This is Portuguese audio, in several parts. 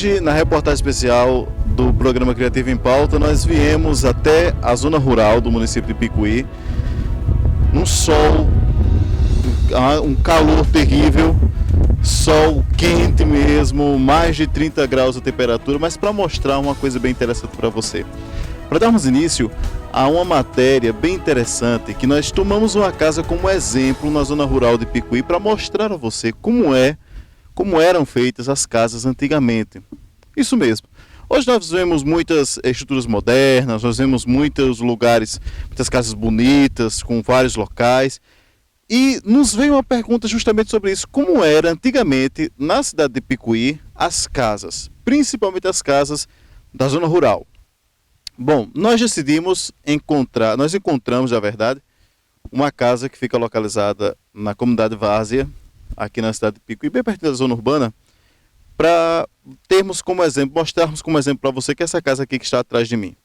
Hoje, na reportagem especial do programa Criativo em Pauta, nós viemos até a zona rural do município de Picuí, num sol, um calor terrível, sol quente mesmo, mais de 30 graus a temperatura, mas para mostrar uma coisa bem interessante para você. Para darmos início a uma matéria bem interessante, que nós tomamos uma casa como exemplo na zona rural de Picuí para mostrar a você como eram feitas as casas antigamente. Isso mesmo. Hoje nós vemos muitas estruturas modernas, nós vemos muitos lugares, muitas casas bonitas, com vários locais. E nos veio uma pergunta justamente sobre isso. Como era antigamente, na cidade de Picuí, as casas, principalmente as casas da zona rural? Bom, nós encontramos, na verdade, uma casa que fica localizada na comunidade Várzea, aqui na cidade de Picuí, bem perto da zona urbana, para termos como exemplo, mostrarmos como exemplo para você que essa casa aqui que está atrás de mim.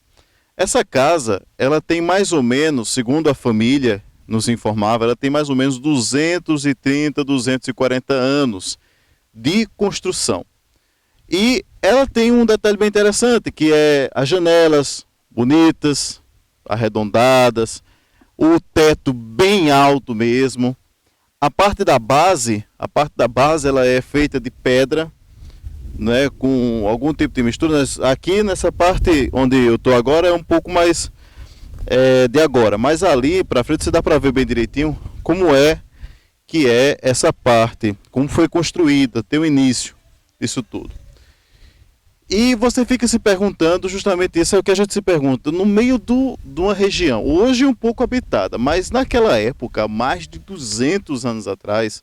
Essa casa, ela tem mais ou menos, segundo a família nos informava, ela tem mais ou menos 230, 240 anos de construção. E ela tem um detalhe bem interessante, que é as janelas bonitas, arredondadas, o teto bem alto mesmo. A parte da base ela é feita de pedra, né, com algum tipo de mistura. Aqui nessa parte onde eu estou agora é um pouco mais de agora, mas ali para frente você dá para ver bem direitinho como é que é essa parte, como foi construída, tem o início disso tudo. E você fica se perguntando, justamente isso é o que a gente se pergunta, no meio de uma região, hoje um pouco habitada, mas naquela época, mais de 200 anos atrás,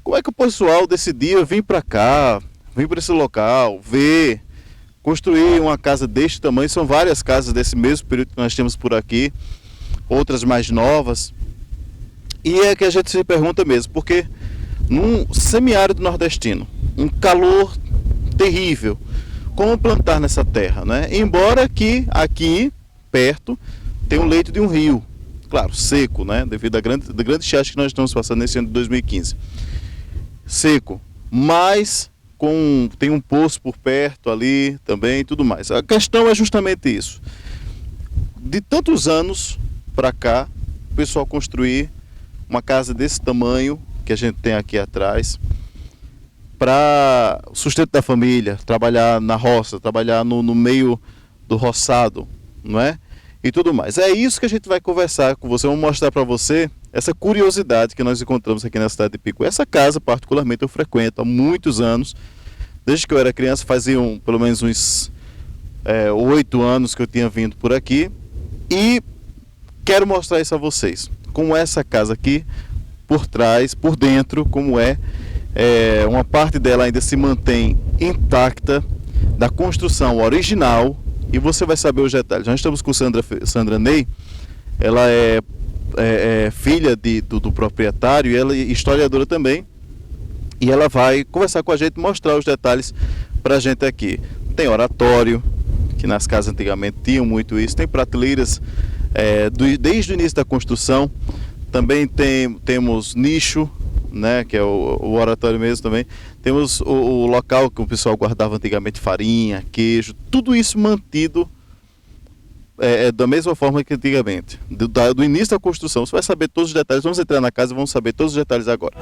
como é que o pessoal decidia vir para cá, vir para esse local, ver, construir uma casa deste tamanho? São várias casas desse mesmo período que nós temos por aqui, outras mais novas. E é que a gente se pergunta mesmo, porque num semiárido nordestino, um calor terrível, como plantar nessa terra, né? Embora que aqui perto tem um leito de um rio, claro, seco, né? Devido à grande estiagem que nós estamos passando nesse ano de 2015. Seco, mas tem um poço por perto ali também e tudo mais. A questão é justamente isso. De tantos anos para cá, o pessoal construir uma casa desse tamanho que a gente tem aqui atrás, para o sustento da família, trabalhar na roça, trabalhar no meio do roçado, não é? E tudo mais. É isso que a gente vai conversar com você, vamos mostrar para você essa curiosidade que nós encontramos aqui na cidade de Picuí. Essa casa, particularmente, eu frequento há muitos anos, desde que eu era criança, faziam pelo menos uns 8 anos que eu tinha vindo por aqui, e quero mostrar isso a vocês, como é essa casa aqui, por trás, por dentro, como uma parte dela ainda se mantém intacta, da construção original, e você vai saber os detalhes. Nós estamos com Sandra Ney, ela é filha do proprietário, e ela é historiadora também, e ela vai conversar com a gente, mostrar os detalhes para a gente aqui. Tem oratório, que nas casas antigamente tinham muito isso, tem prateleiras desde o início da construção, também temos nicho, né, que é o oratório mesmo também. Temos o local que o pessoal guardava antigamente farinha, queijo, tudo isso mantido da mesma forma que antigamente, do início da construção. Você vai saber todos os detalhes, vamos entrar na casa e vamos saber todos os detalhes agora.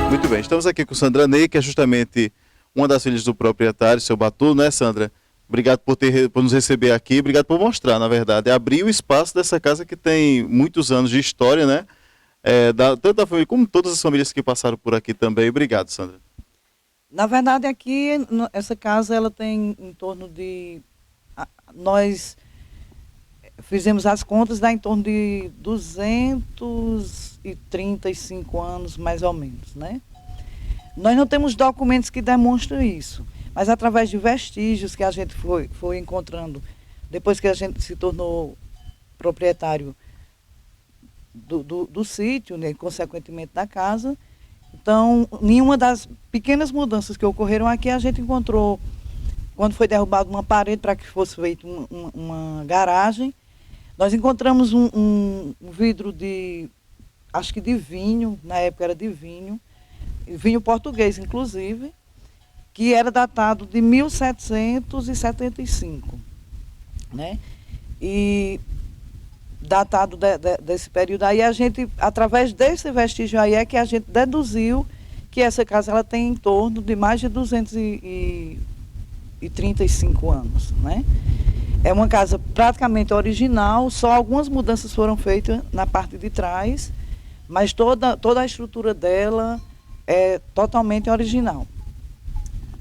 Muito bem, estamos aqui com Sandra Ney, que é justamente uma das filhas do proprietário, seu Batu, né, Sandra? Obrigado por nos receber aqui, obrigado por mostrar, na verdade, abrir o espaço dessa casa que tem muitos anos de história, né? Tanto da família como todas as famílias que passaram por aqui também. Obrigado, Sandra. Na verdade, aqui, essa casa, ela tem em torno de... Nós fizemos as contas, dá em torno de 235 anos, mais ou menos, né? Nós não temos documentos que demonstram isso, mas através de vestígios que a gente foi encontrando, depois que a gente se tornou proprietário do sítio, né, consequentemente da casa. Então, nenhuma das pequenas mudanças que ocorreram aqui, a gente encontrou, quando foi derrubada uma parede para que fosse feita uma garagem, nós encontramos um vidro acho que de vinho, na época era de vinho português, inclusive, que era datado de 1775, né? E datado desse período aí, a gente, através desse vestígio aí, é que a gente deduziu que essa casa ela tem em torno de mais de 235 anos, né? É uma casa praticamente original, só algumas mudanças foram feitas na parte de trás, mas toda a estrutura dela é totalmente original.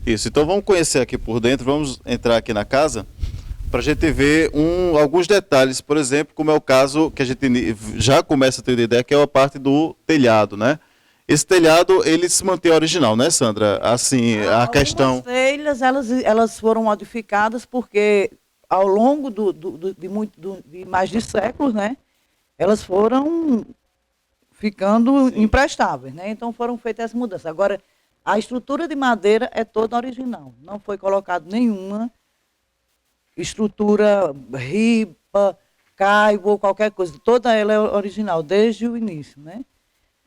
Isso, então vamos conhecer aqui por dentro, vamos entrar aqui na casa para a gente ver alguns detalhes, por exemplo, como é o caso que a gente já começa a ter ideia, que é a parte do telhado, né? Esse telhado, ele se mantém original, né, Sandra? Assim, a questão... As telhas, elas foram modificadas porque ao longo de mais de séculos, né, elas foram ficando imprestáveis, né? Então foram feitas as mudanças. Agora, a estrutura de madeira é toda original. Não foi colocado nenhuma estrutura ripa, caibo ou qualquer coisa. Toda ela é original, desde o início, né?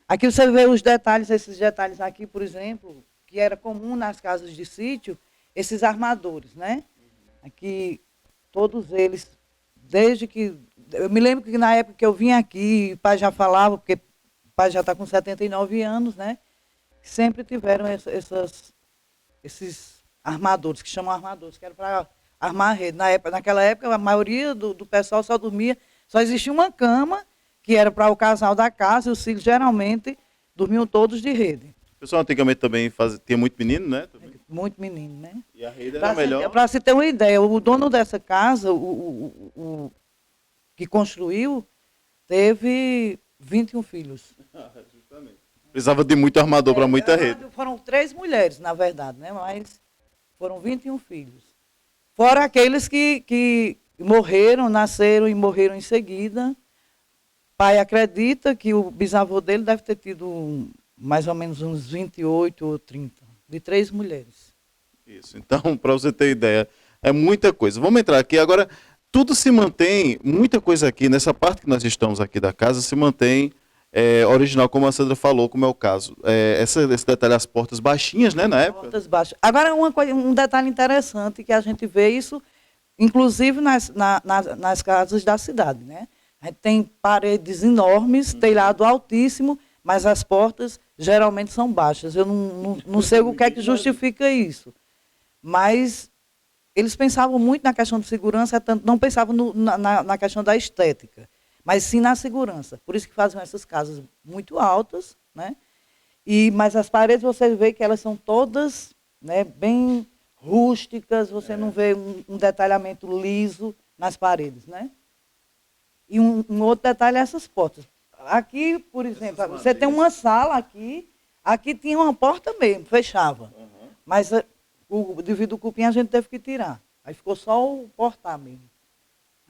Aqui você vê os detalhes, esses detalhes aqui, por exemplo, que era comum nas casas de sítio, esses armadores, né? Aqui, todos eles, desde que... Eu me lembro que na época que eu vim aqui, o pai já falava, porque o pai já está com 79 anos, né? Sempre tiveram esses armadores, que chamam armadores, que era para armar a rede. Naquela época, a maioria do pessoal só dormia, só existia uma cama, que era para o casal da casa, e os filhos geralmente dormiam todos de rede. O pessoal antigamente também tinha muito menino, né? Muito menino, né? E a rede era melhor. Para se ter uma ideia, o dono dessa casa, o que construiu, teve 21 filhos. Justamente. Precisava de muito armador para muita rede. Foram 3 mulheres, na verdade, né? Mas foram 21 filhos. Fora aqueles que morreram, nasceram e morreram em seguida. Pai acredita que o bisavô dele deve ter tido mais ou menos uns 28 ou 30, de 3 mulheres. Isso, então, para você ter ideia, é muita coisa. Vamos entrar aqui agora. Tudo se mantém, muita coisa aqui, nessa parte que nós estamos aqui da casa, se mantém original, como a Sandra falou, como é o caso. Esse detalhe, as portas baixinhas, né, na época? Portas baixas. Agora, um detalhe interessante que a gente vê isso, inclusive nas casas da cidade, né? A gente tem paredes enormes, telhado altíssimo, mas as portas geralmente são baixas. Eu não sei o que é que justifica isso. Mas eles pensavam muito na questão de segurança, tanto não pensavam na questão da estética, mas sim na segurança. Por isso que fazem essas casas muito altas, né? Mas as paredes você vê que elas são todas, né, bem rústicas, você não vê um detalhamento liso nas paredes, né? E um outro detalhe é essas portas. Aqui, por exemplo, você tem uma sala aqui tinha uma porta mesmo, fechava. Uhum. Mas devido ao cupim a gente teve que tirar. Aí ficou só o portar mesmo.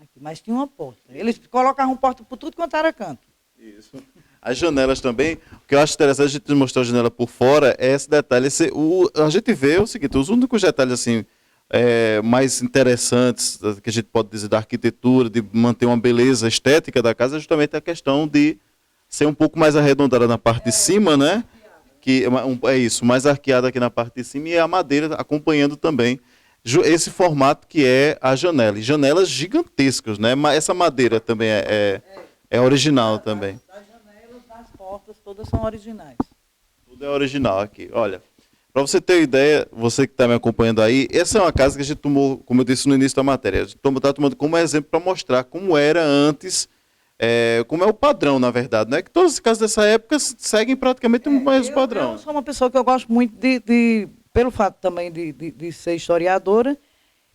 Aqui, mas tinha uma porta. Eles colocavam porta por tudo quanto era canto. Isso. As janelas também, o que eu acho interessante a gente mostrar a janela por fora é esse detalhe. A gente vê o seguinte, os únicos detalhes assim, mais interessantes que a gente pode dizer da arquitetura, de manter uma beleza estética da casa, é justamente a questão de ser um pouco mais arredondada na parte de cima, né? Que é isso, mais arqueada aqui na parte de cima, e a madeira acompanhando também esse formato que é a janela. E janelas gigantescas, né? Mas essa madeira também é original também. As janelas, das portas, todas são originais. Tudo é original aqui. Olha, para você ter ideia, você que está me acompanhando aí, essa é uma casa que a gente tomou, como eu disse no início da matéria, a gente está tomando como exemplo para mostrar como era antes, como é o padrão, na verdade, né? Que todas as casas dessa época seguem praticamente o mesmo padrão. Eu sou uma pessoa que eu gosto muito pelo fato também de ser historiadora,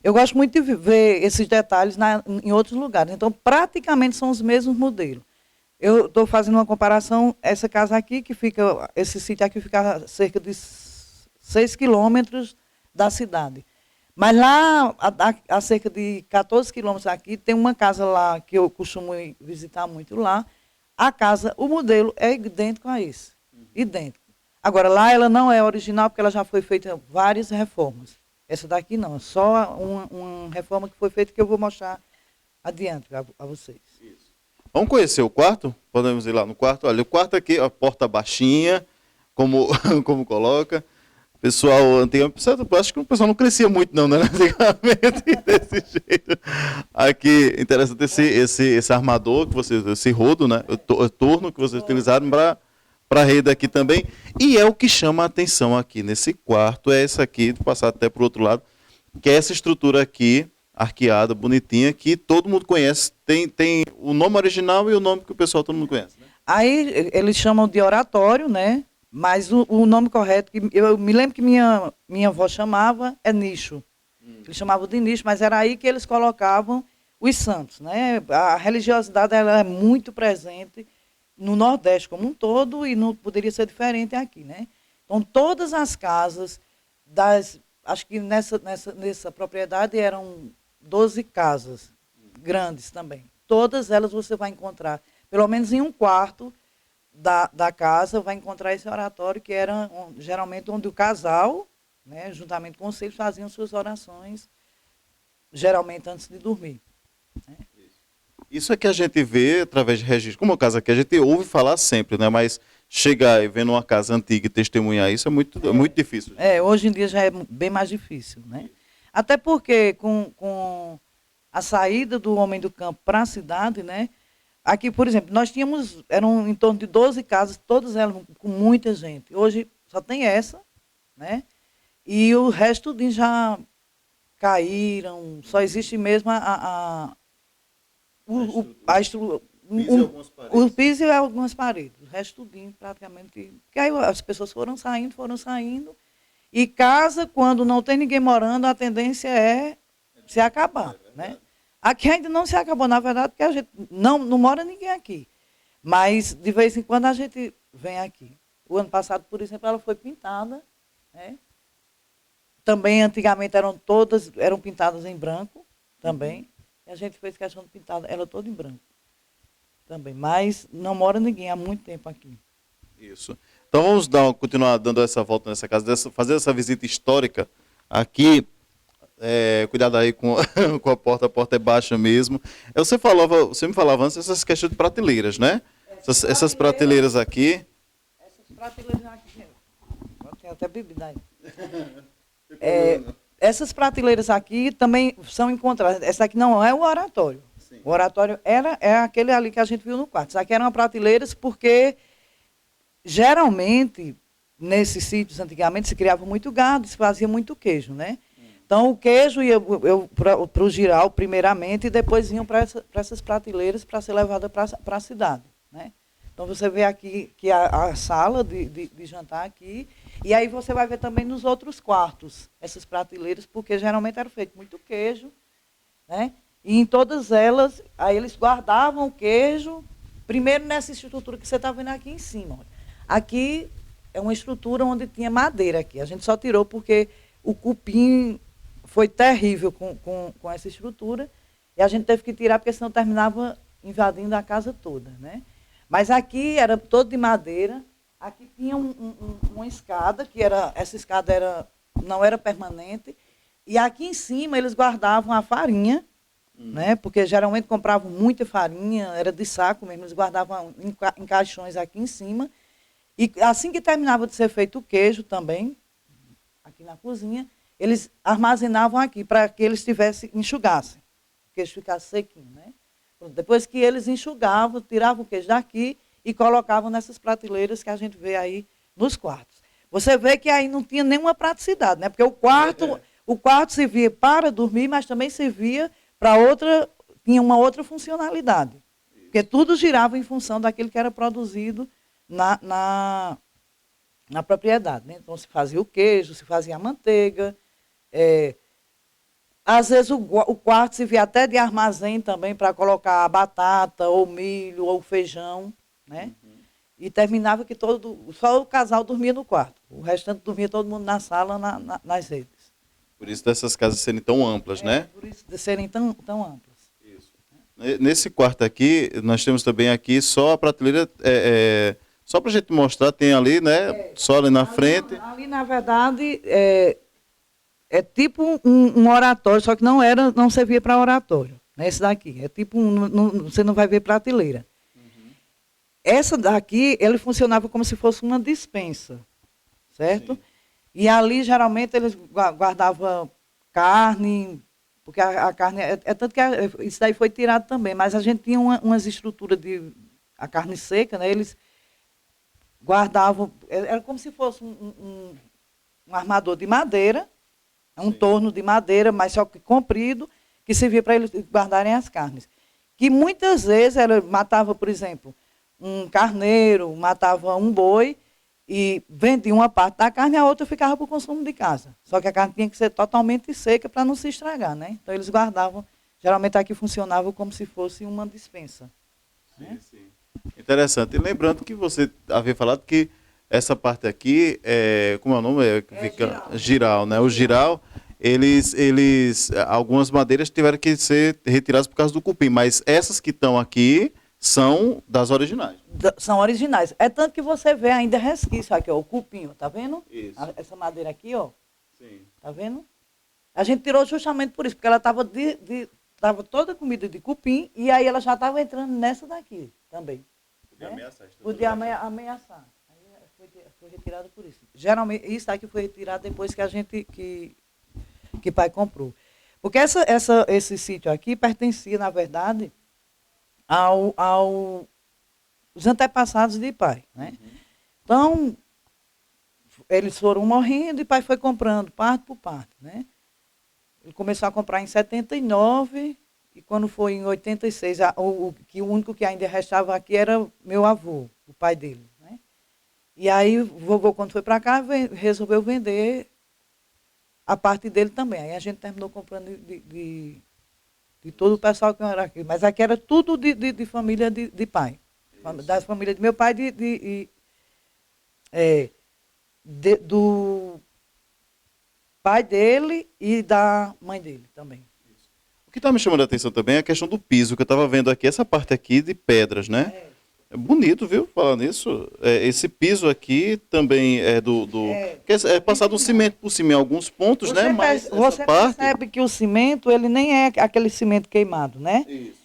eu gosto muito de ver esses detalhes em outros lugares. Então, praticamente são os mesmos modelos. Eu estou fazendo uma comparação, essa casa aqui, esse sítio aqui fica a cerca de 6 quilômetros da cidade. Mas lá, a cerca de 14 quilômetros aqui, tem uma casa lá que eu costumo ir visitar muito lá. A casa, o modelo é idêntico a esse. Idêntico. Agora, lá ela não é original porque ela já foi feita várias reformas. Essa daqui não, é só uma reforma que foi feita que eu vou mostrar adiante a vocês. Vamos conhecer o quarto? Podemos ir lá no quarto? Olha, o quarto aqui, a porta baixinha, como, como coloca. Pessoal, antigamente, acho que o pessoal não crescia muito não, né? Antigamente, desse jeito. Aqui, interessante esse armador, que você, esse rodo, né? O torno que vocês utilizaram para a rede aqui também. E é o que chama a atenção aqui nesse quarto, é essa aqui, vou passar até para o outro lado, que é essa estrutura aqui, arqueada, bonitinha, que todo mundo conhece. Tem o nome original e o nome que o pessoal todo mundo conhece. Né? Aí eles chamam de oratório, né? Mas o nome correto, que eu me lembro que minha avó chamava, é nicho. Eles chamavam de nicho, mas era aí que eles colocavam os santos, né? A religiosidade ela é muito presente no Nordeste como um todo e não poderia ser diferente aqui, né? Então, todas as casas acho que nessa propriedade eram 12 casas grandes também. Todas elas você vai encontrar, pelo menos em um quarto da casa, vai encontrar esse oratório, que era geralmente onde o casal, né, juntamente com os filhos, faziam suas orações, geralmente antes de dormir. Né? Isso é que a gente vê através de registro. Como a casa aqui, a gente ouve falar sempre, né? Mas chegar e ver numa casa antiga e testemunhar isso é muito difícil. Hoje em dia já é bem mais difícil. Né? Até porque com a saída do homem do campo para a cidade, né? Aqui, por exemplo, nós tínhamos, eram em torno de 12 casas, todas elas com muita gente. Hoje só tem essa, né? E o resto já caíram, só existe mesmo o piso e algumas paredes. O resto tudinho praticamente. Porque aí as pessoas foram saindo. E casa, quando não tem ninguém morando, a tendência é se acabar, né? Aqui ainda não se acabou, na verdade, porque a gente não mora ninguém aqui. Mas, de vez em quando, a gente vem aqui. O ano passado, por exemplo, ela foi pintada. Né? Também, antigamente, eram pintadas em branco, também. E a gente fez questão de pintar ela toda em branco. Também. Mas não mora ninguém há muito tempo aqui. Isso. Então, vamos continuar dando essa volta nessa casa, fazer essa visita histórica aqui. Cuidado aí com, com a porta é baixa mesmo. Você me falava antes essas questões de prateleiras, né? Essas prateleiras aqui. Essas prateleiras aqui. Tem até bebida aí. Essas prateleiras aqui também são encontradas. Essa aqui não é o oratório. Sim. O oratório é aquele ali que a gente viu no quarto. Isso aqui eram prateleiras porque, geralmente, nesses sítios, antigamente, se criava muito gado, se fazia muito queijo, né? Então, o queijo ia para o giral, primeiramente, e depois iam para essas prateleiras para ser levada para a cidade. Né? Então, você vê aqui que a sala de jantar aqui, e aí você vai ver também nos outros quartos essas prateleiras, porque geralmente era feito muito queijo, né? E em todas elas, aí eles guardavam o queijo, primeiro nessa estrutura que você está vendo aqui em cima. Olha. Aqui é uma estrutura onde tinha madeira aqui, a gente só tirou porque o cupim foi terrível com essa estrutura, e a gente teve que tirar, porque senão terminava invadindo a casa toda. Né? Mas aqui era todo de madeira, aqui tinha uma escada, essa escada não era permanente, e aqui em cima eles guardavam a farinha, né? Porque geralmente compravam muita farinha, era de saco mesmo, eles guardavam em caixões aqui em cima, e assim que terminava de ser feito o queijo também, aqui na cozinha, eles armazenavam aqui para que eles enxugassem, o queijo ficasse sequinho. Né? Depois que eles enxugavam, tiravam o queijo daqui e colocavam nessas prateleiras que a gente vê aí nos quartos. Você vê que aí não tinha nenhuma praticidade, né? Porque o quarto servia para dormir, mas também servia para tinha uma outra funcionalidade. Porque tudo girava em função daquilo que era produzido na propriedade. Né? Então, se fazia o queijo, se fazia a manteiga. Às vezes o quarto servia até de armazém também para colocar a batata, ou milho, ou feijão. Né? E terminava que só o casal dormia no quarto. O restante dormia todo mundo na sala, nas redes. Por isso dessas casas serem tão amplas, né? Por isso de serem tão amplas. Isso. Nesse quarto aqui, nós temos também aqui só a prateleira, só para a gente mostrar, tem ali, né? Só ali na frente. Ali, na verdade, é tipo um oratório, só que não servia para oratório. Né? Esse daqui. É tipo você não vai ver prateleira. Essa daqui, ele funcionava como se fosse uma despensa, certo? Sim. E ali, geralmente, eles guardavam carne, porque a carne... tanto que isso daí foi tirado também, mas a gente tinha umas estruturas a carne seca, né? Eles guardavam... Era como se fosse um armador de madeira, um Sim. torno de madeira, mas só que comprido, que servia para eles guardarem as carnes. Que muitas vezes ela matava, por exemplo, um carneiro, matava um boi e vendia uma parte da carne e a outra ficava para o consumo de casa. Só que a carne tinha que ser totalmente seca para não se estragar, né? Então eles guardavam, geralmente aqui funcionava como se fosse uma despensa. Sim, né? Sim. Interessante. E lembrando que você havia falado que essa parte aqui, como é o nome? Fica giral, né? O giral, algumas madeiras tiveram que ser retiradas por causa do cupim, mas essas que estão aqui são das originais. São originais. É tanto que você vê ainda resquício aqui, ó, o cupim, ó, tá vendo? Isso. Essa madeira aqui, ó. Sim. Tá vendo? A gente tirou justamente por isso, porque ela estava tava toda comida de cupim e aí ela já estava entrando nessa daqui também. Podia ameaçar. Podia ameaçar. Aí foi retirado por isso. Geralmente, isso aqui foi retirado depois que a gente, que pai comprou. Porque esse sítio aqui pertencia, na verdade, os antepassados de pai, né? Uhum. Então, eles foram morrendo e pai foi comprando parte por parte, né? Ele começou a comprar em 79 e quando foi em 86, o único que ainda restava aqui era meu avô, o pai dele, né? E aí o vovô, quando foi para cá, resolveu vender a parte dele também. Aí a gente terminou comprando de todo o pessoal que era aqui. Mas aqui era tudo de família de pai. Isso. Da família de meu pai, do pai dele e da mãe dele também. Isso. O que está me chamando a atenção também é a questão do piso, que eu estava vendo aqui, essa parte aqui de pedras, né? É bonito, viu? Falar nisso. Esse piso aqui também é é passado um cimento por cima em alguns pontos, né? Mas você percebe que o cimento, ele nem é aquele cimento queimado, né? Isso.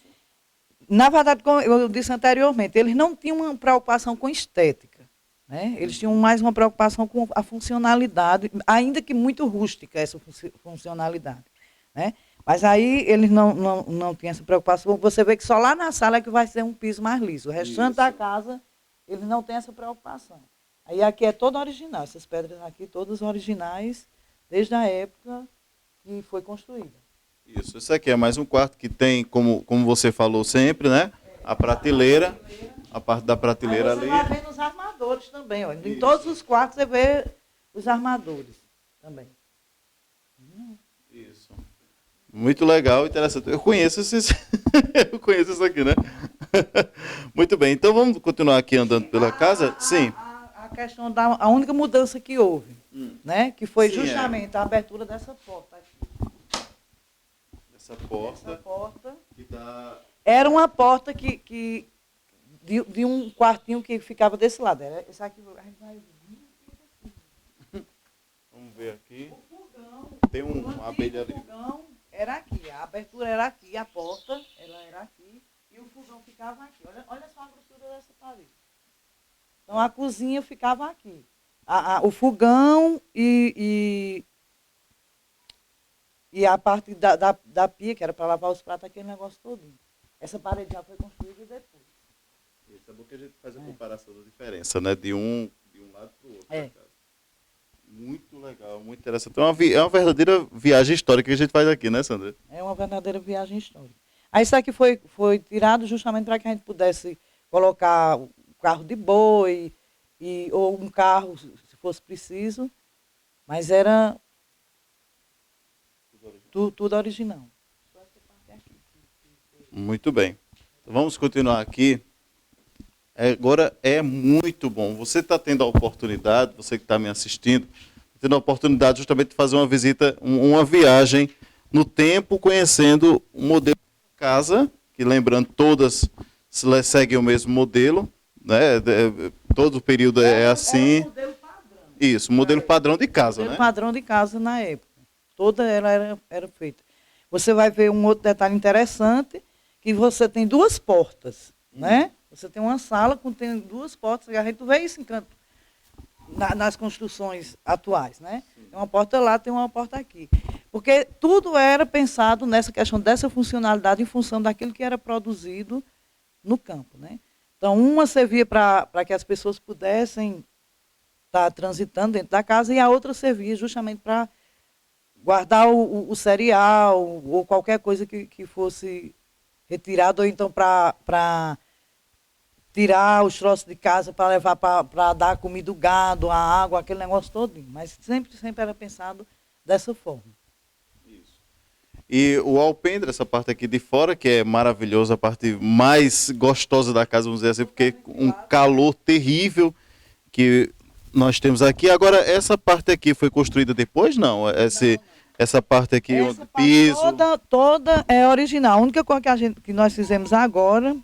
Na verdade, como eu disse anteriormente, eles não tinham uma preocupação com estética, né? Eles tinham mais uma preocupação com a funcionalidade, ainda que muito rústica essa funcionalidade, né? Mas aí eles não tinham essa preocupação. Você vê que só lá na sala é que vai ser um piso mais liso. O restante da casa, eles não têm essa preocupação. Aí aqui é todo original. Essas pedras aqui, todas originais, desde a época que foi construída. Isso. Esse aqui é mais um quarto que tem, como você falou sempre, né? A prateleira. A parte da prateleira ali. Você vai ver nos armadores também. Ó. Em todos os quartos você vê os armadores também. Isso. Muito legal, interessante. Eu conheço eu conheço isso aqui, né? Muito bem. Então vamos continuar aqui andando pela casa? Sim. A questão a única mudança que houve, né? Que foi justamente a abertura dessa porta aqui. Essa porta. Essa porta. Que tá... Era uma porta de um quartinho que ficava desse lado. Esse aqui a gente vai... Vamos ver aqui. O fogão. Tem uma abelha ali. O fogão era aqui, a abertura era aqui, a porta ela era aqui e o fogão ficava aqui. Olha só a grossura dessa parede. Então a cozinha ficava aqui. O fogão e a parte da pia, que era para lavar os pratos, aquele negócio todinho. Essa parede já foi construída depois. Isso é bom que a gente faz a comparação da diferença, né? De um lado para o outro. Muito legal, muito interessante. Então, é uma verdadeira viagem histórica que a gente faz aqui, né, Sandra? É uma verdadeira viagem histórica. Aí isso aqui foi tirado justamente para que a gente pudesse colocar o carro de boi, ou um carro, se fosse preciso, mas era tudo original. Muito bem. Então, vamos continuar aqui. Agora é muito bom. Você está tendo a oportunidade, você que está me assistindo, tendo a oportunidade justamente de fazer uma visita, uma viagem no tempo, conhecendo o modelo de casa, que lembrando, todas seguem o mesmo modelo, né? Todo o período é assim. Era o modelo padrão. Isso, modelo padrão de casa, Modelo né? padrão de casa na época. Toda ela era feita. Você vai ver um outro detalhe interessante, que você tem duas portas, né? Você tem uma sala tem duas portas, e a gente vê isso em canto, nas construções atuais, né? Tem uma porta lá, tem uma porta aqui. Porque tudo era pensado nessa questão dessa funcionalidade em função daquilo que era produzido no campo, né? Então, uma servia para que as pessoas pudessem estar transitando dentro da casa e a outra servia justamente para guardar o cereal ou qualquer coisa que fosse retirado, ou então para tirar os troços de casa para levar para dar comida ao gado, a água, aquele negócio todo. Mas sempre era pensado dessa forma. E o alpendre, essa parte aqui de fora, que é maravilhosa, a parte mais gostosa da casa, vamos dizer assim, porque um calor terrível que nós temos aqui. Agora, essa parte aqui foi construída depois? Não. Essa parte aqui, Essa o parte piso. toda é original. A única coisa que nós fizemos agora,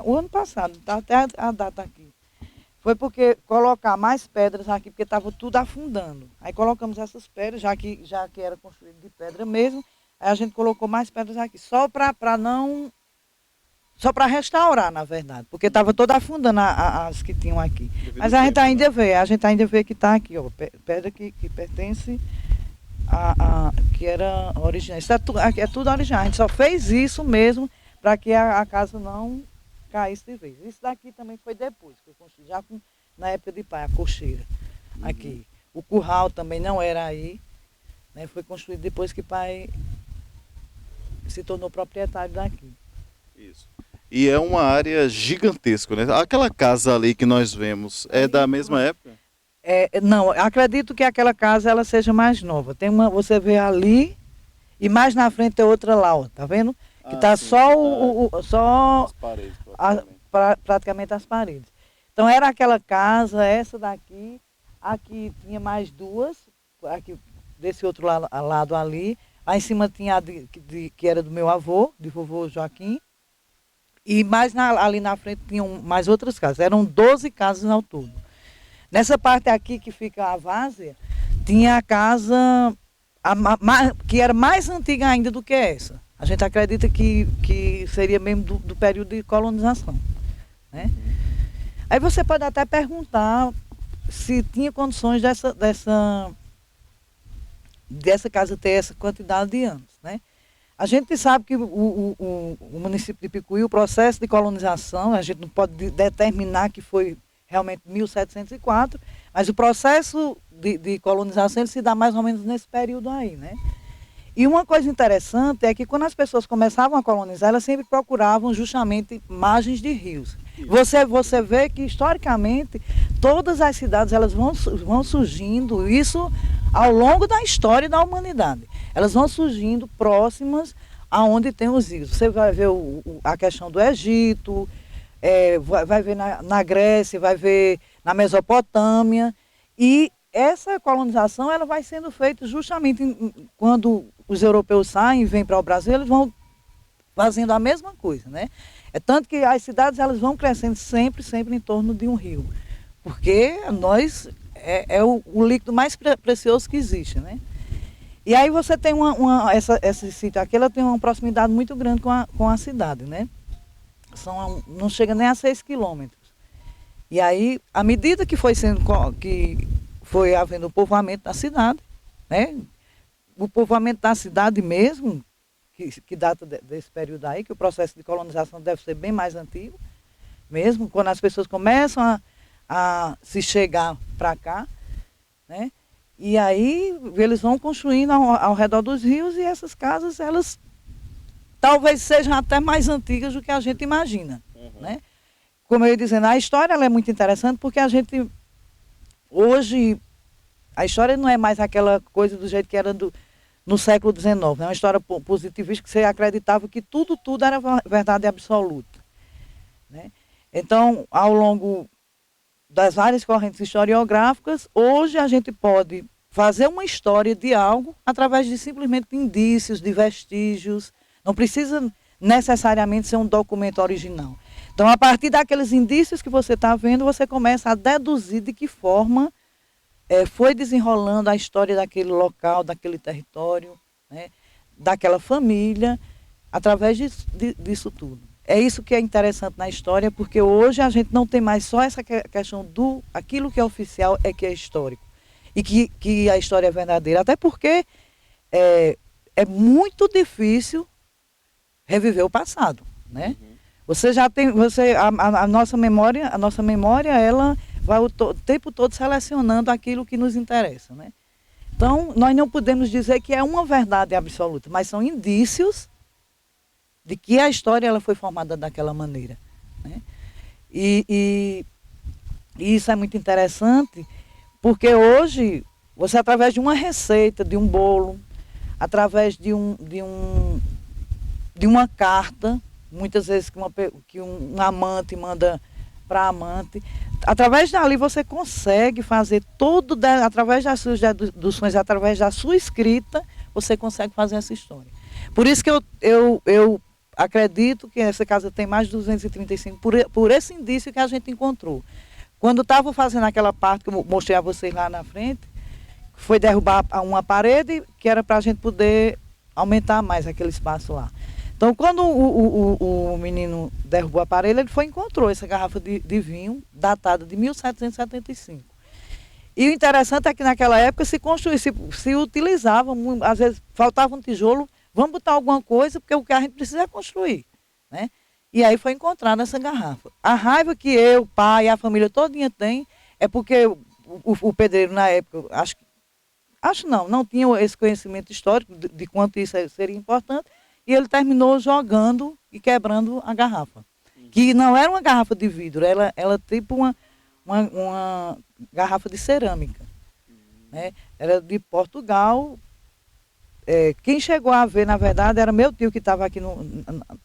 o ano passado, tá até a data aqui, foi porque colocar mais pedras aqui, porque estava tudo afundando. Aí colocamos essas pedras, já que era construído de pedra mesmo. Aí a gente colocou mais pedras aqui, só para restaurar, na verdade, porque estava toda afundando as que tinham aqui. Mas a gente ainda vê que está aqui, ó, pedra que pertence que era original. Isso é tudo original. A gente só fez isso mesmo para que a casa não caísse de vez. Isso daqui também foi depois, foi construído já na época de pai, a cocheira aqui. O curral também não era aí, né? Foi construído depois que pai se tornou proprietário daqui. Isso. E é uma área gigantesca, né? Aquela casa ali que nós vemos é da mesma época? Não, acredito que aquela casa ela seja mais nova. Tem uma, você vê ali e mais na frente tem outra lá, ó, tá vendo? Que está só as paredes, praticamente as paredes. Então era aquela casa, essa daqui, aqui tinha mais duas, aqui desse outro lado ali. Aí em cima tinha a que era do meu avô, de vovô Joaquim. E mais ali na frente tinham mais outras casas. Eram 12 casas ao todo. Nessa parte aqui que fica a várzea, tinha a casa que era mais antiga ainda do que essa. A gente acredita que seria mesmo do período de colonização, né? Aí você pode até perguntar se tinha condições dessa casa ter essa quantidade de anos, né? A gente sabe que o município de Picuí, o processo de colonização, a gente não pode determinar que foi realmente 1704, mas o processo de colonização ele se dá mais ou menos nesse período aí, né? E uma coisa interessante é que quando as pessoas começavam a colonizar, elas sempre procuravam justamente margens de rios. Você vê que historicamente todas as cidades elas vão surgindo, isso ao longo da história da humanidade. Elas vão surgindo próximas aonde tem os rios. Você vai ver a questão do Egito, vai ver na Grécia, vai ver na Mesopotâmia. E essa colonização ela vai sendo feita justamente quando os europeus saem e vêm para o Brasil, eles vão fazendo a mesma coisa, né? É tanto que as cidades elas vão crescendo sempre em torno de um rio. Porque nós é o líquido mais precioso que existe, né? E aí você tem esse sítio aqui, ela tem uma proximidade muito grande com a cidade, né? Não chega nem a 6 quilômetros. E aí, à medida que foi havendo o povoamento da cidade, né? O povoamento da cidade mesmo, que data desse período aí, que o processo de colonização deve ser bem mais antigo, mesmo quando as pessoas começam a se chegar para cá, né? E aí eles vão construindo ao redor dos rios e essas casas, elas talvez sejam até mais antigas do que a gente imagina, né? Como eu ia dizendo, a história ela é muito interessante porque a gente, hoje, a história não é mais aquela coisa do jeito que era no século XIX, é uma história positivista que você acreditava que tudo era verdade absoluta, né? Então, ao longo das várias correntes historiográficas, hoje a gente pode fazer uma história de algo através de simplesmente indícios, de vestígios. Não precisa necessariamente ser um documento original. Então, a partir daqueles indícios que você está vendo, você começa a deduzir de que forma foi desenrolando a história daquele local, daquele território, né, daquela família, através disso tudo. É isso que é interessante na história, porque hoje a gente não tem mais só essa questão do aquilo que é oficial é que é histórico. E que a história é verdadeira. Até porque é muito difícil reviver o passado, né? Você já tem, a nossa memória, ela vai o tempo todo selecionando aquilo que nos interessa, né? Então, nós não podemos dizer que é uma verdade absoluta, mas são indícios de que a história ela foi formada daquela maneira, né? E isso é muito interessante, porque hoje, você através de uma receita, de um bolo, através de uma carta, muitas vezes que um amante manda para a amante, através dali você consegue fazer tudo, através das suas deduções, através da sua escrita, você consegue fazer essa história. Por isso que eu acredito que essa casa tem mais de 235, por esse indício que a gente encontrou. Quando estava fazendo aquela parte que eu mostrei a vocês lá na frente, foi derrubar uma parede que era para a gente poder aumentar mais aquele espaço lá. Então, quando o menino derrubou a parede, ele encontrou essa garrafa de vinho datada de 1775. E o interessante é que naquela época se utilizava, às vezes faltava um tijolo, vamos botar alguma coisa, porque o que a gente precisa é construir, né? E aí foi encontrada essa garrafa. A raiva que eu, o pai e a família todinha tem é porque o pedreiro na época, não tinha esse conhecimento histórico de quanto isso seria importante, e ele terminou jogando e quebrando a garrafa. Que não era uma garrafa de vidro, ela tipo uma garrafa de cerâmica, né? Era de Portugal. Quem chegou a ver, na verdade, era meu tio que estava aqui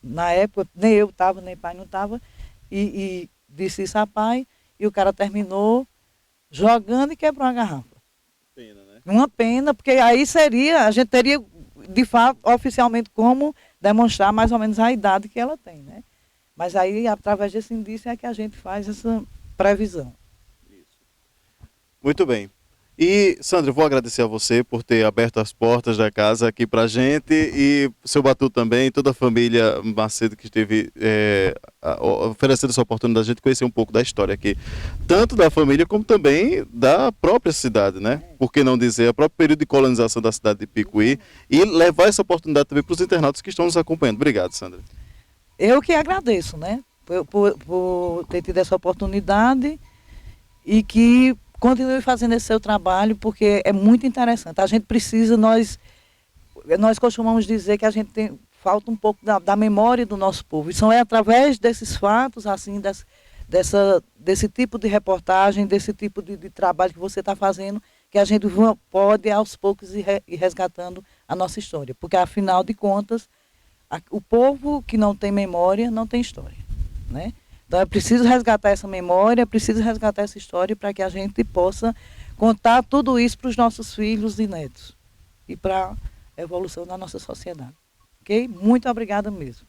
na época, nem eu estava, nem pai não estava, e disse isso a pai, e o cara terminou jogando e quebrou a garrafa. Pena, né? Uma pena, porque aí a gente teria, de fato, oficialmente como demonstrar mais ou menos a idade que ela tem, né? Mas aí, através desse indício, é que a gente faz essa previsão. Muito bem. E, Sandra, eu vou agradecer a você por ter aberto as portas da casa aqui pra gente, e seu Batu também, toda a família Macedo que esteve oferecendo essa oportunidade de a gente conhecer um pouco da história aqui, tanto da família como também da própria cidade, né? Por que não dizer, o próprio período de colonização da cidade de Picuí, e levar essa oportunidade também para os internautas que estão nos acompanhando. Obrigado, Sandra. Eu que agradeço, né? Por ter tido essa oportunidade e que continue fazendo esse seu trabalho, porque é muito interessante. A gente precisa, nós costumamos dizer que a gente falta um pouco da memória do nosso povo. E são através desses fatos, assim, desse tipo de reportagem, desse tipo de trabalho que você está fazendo, que a gente pode, aos poucos, ir resgatando a nossa história. Porque, afinal de contas, o povo que não tem memória não tem história, né? Então é preciso resgatar essa memória, é preciso resgatar essa história para que a gente possa contar tudo isso para os nossos filhos e netos e para a evolução da nossa sociedade. Ok? Muito obrigada mesmo.